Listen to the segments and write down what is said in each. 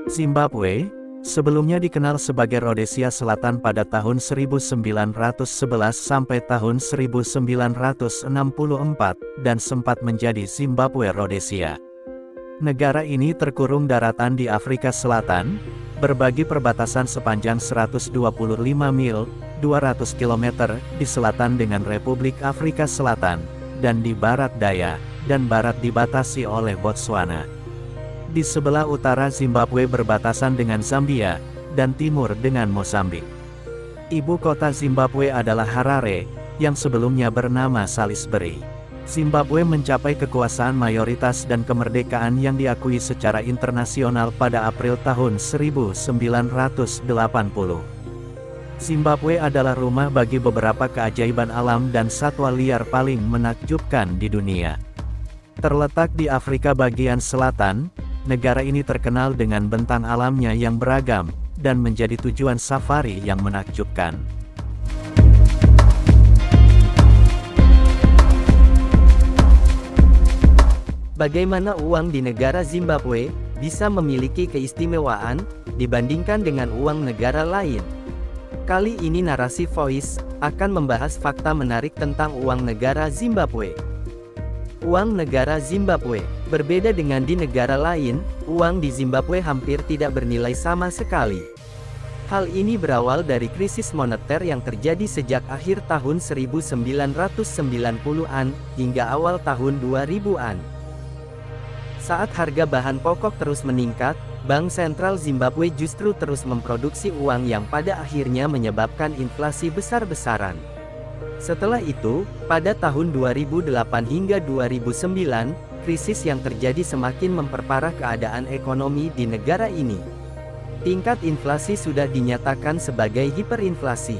Zimbabwe, sebelumnya dikenal sebagai Rhodesia Selatan pada tahun 1911 sampai tahun 1964, dan sempat menjadi Zimbabwe Rhodesia. Negara ini terkurung daratan di Afrika Selatan, berbagi perbatasan sepanjang 125 mil, 200 km, di selatan dengan Republik Afrika Selatan, dan di barat daya, dan barat dibatasi oleh Botswana. Di sebelah utara Zimbabwe berbatasan dengan Zambia, dan timur dengan Mozambik. Ibu kota Zimbabwe adalah Harare, yang sebelumnya bernama Salisbury. Zimbabwe mencapai kekuasaan mayoritas dan kemerdekaan yang diakui secara internasional pada April tahun 1980. Zimbabwe adalah rumah bagi beberapa keajaiban alam dan satwa liar paling menakjubkan di dunia. Terletak di Afrika bagian selatan, negara ini terkenal dengan bentang alamnya yang beragam, dan menjadi tujuan safari yang menakjubkan. Bagaimana uang di negara Zimbabwe bisa memiliki keistimewaan dibandingkan dengan uang negara lain? Kali ini narasi Voice akan membahas fakta menarik tentang uang negara Zimbabwe. Uang negara Zimbabwe berbeda dengan di negara lain. Uang di Zimbabwe hampir tidak bernilai sama sekali. Hal ini berawal dari krisis moneter yang terjadi sejak akhir tahun 1990-an hingga awal tahun 2000-an. Saat harga bahan pokok terus meningkat, Bank Sentral Zimbabwe justru terus memproduksi uang yang pada akhirnya menyebabkan inflasi besar-besaran. Setelah itu, pada tahun 2008 hingga 2009, krisis yang terjadi semakin memperparah keadaan ekonomi di negara ini. Tingkat inflasi sudah dinyatakan sebagai hiperinflasi.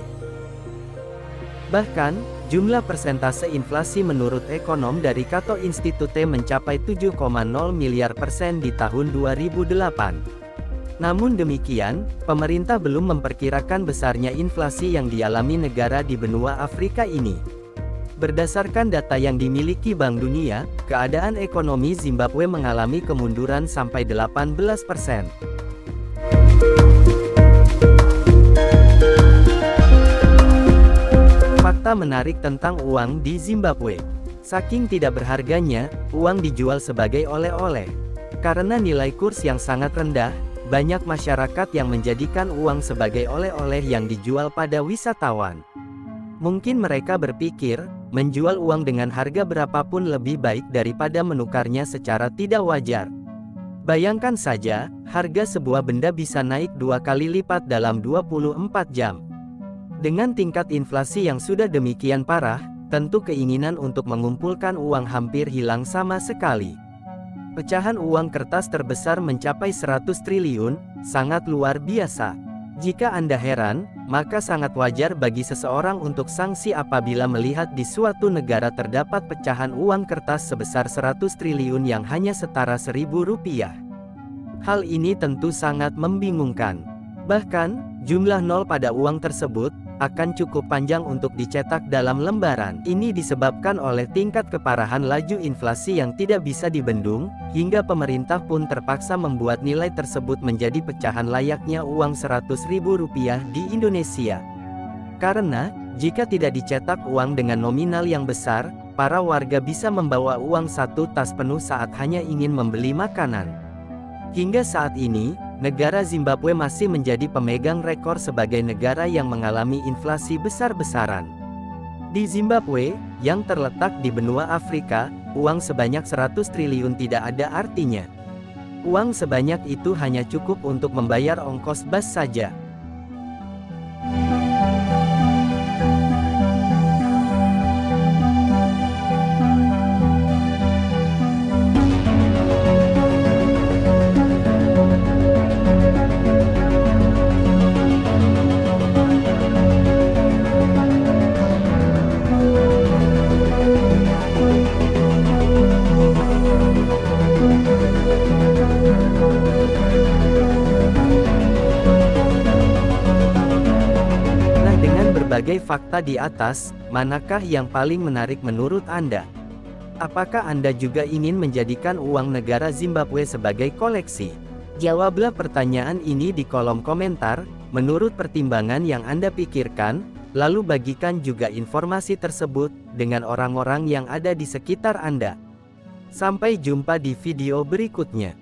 Bahkan, jumlah persentase inflasi menurut ekonom dari Cato Institute mencapai 7,0 miliar persen di tahun 2008. Namun demikian, pemerintah belum memperkirakan besarnya inflasi yang dialami negara di benua Afrika ini. Berdasarkan data yang dimiliki Bank Dunia, keadaan ekonomi Zimbabwe mengalami kemunduran sampai 18%. Fakta menarik tentang uang di Zimbabwe. Saking tidak berharganya, uang dijual sebagai oleh-oleh. Karena nilai kurs yang sangat rendah, banyak masyarakat yang menjadikan uang sebagai oleh-oleh yang dijual pada wisatawan. Mungkin mereka berpikir, menjual uang dengan harga berapapun lebih baik daripada menukarnya secara tidak wajar. Bayangkan saja, harga sebuah benda bisa naik 2 kali lipat dalam 24 jam. Dengan tingkat inflasi yang sudah demikian parah, tentu keinginan untuk mengumpulkan uang hampir hilang sama sekali. Pecahan uang kertas terbesar mencapai 100 triliun, sangat luar biasa. Jika Anda heran, maka sangat wajar bagi seseorang untuk sanksi apabila melihat di suatu negara terdapat pecahan uang kertas sebesar 100 triliun yang hanya setara Rp1.000. Hal ini tentu sangat membingungkan. Bahkan, jumlah nol pada uang tersebut akan cukup panjang untuk dicetak dalam lembaran. Ini disebabkan oleh tingkat keparahan laju inflasi yang tidak bisa dibendung, hingga pemerintah pun terpaksa membuat nilai tersebut menjadi pecahan layaknya uang Rp100.000 di Indonesia. Karena, jika tidak dicetak uang dengan nominal yang besar, para warga bisa membawa uang satu tas penuh saat hanya ingin membeli makanan. Hingga saat ini, negara Zimbabwe masih menjadi pemegang rekor sebagai negara yang mengalami inflasi besar-besaran. Di Zimbabwe, yang terletak di benua Afrika, uang sebanyak 100 triliun tidak ada artinya. Uang sebanyak itu hanya cukup untuk membayar ongkos bas saja. Berbagai fakta di atas, manakah yang paling menarik menurut Anda? Apakah Anda juga ingin menjadikan uang negara Zimbabwe sebagai koleksi? Jawablah pertanyaan ini di kolom komentar, menurut pertimbangan yang Anda pikirkan, lalu bagikan juga informasi tersebut dengan orang-orang yang ada di sekitar Anda. Sampai jumpa di video berikutnya.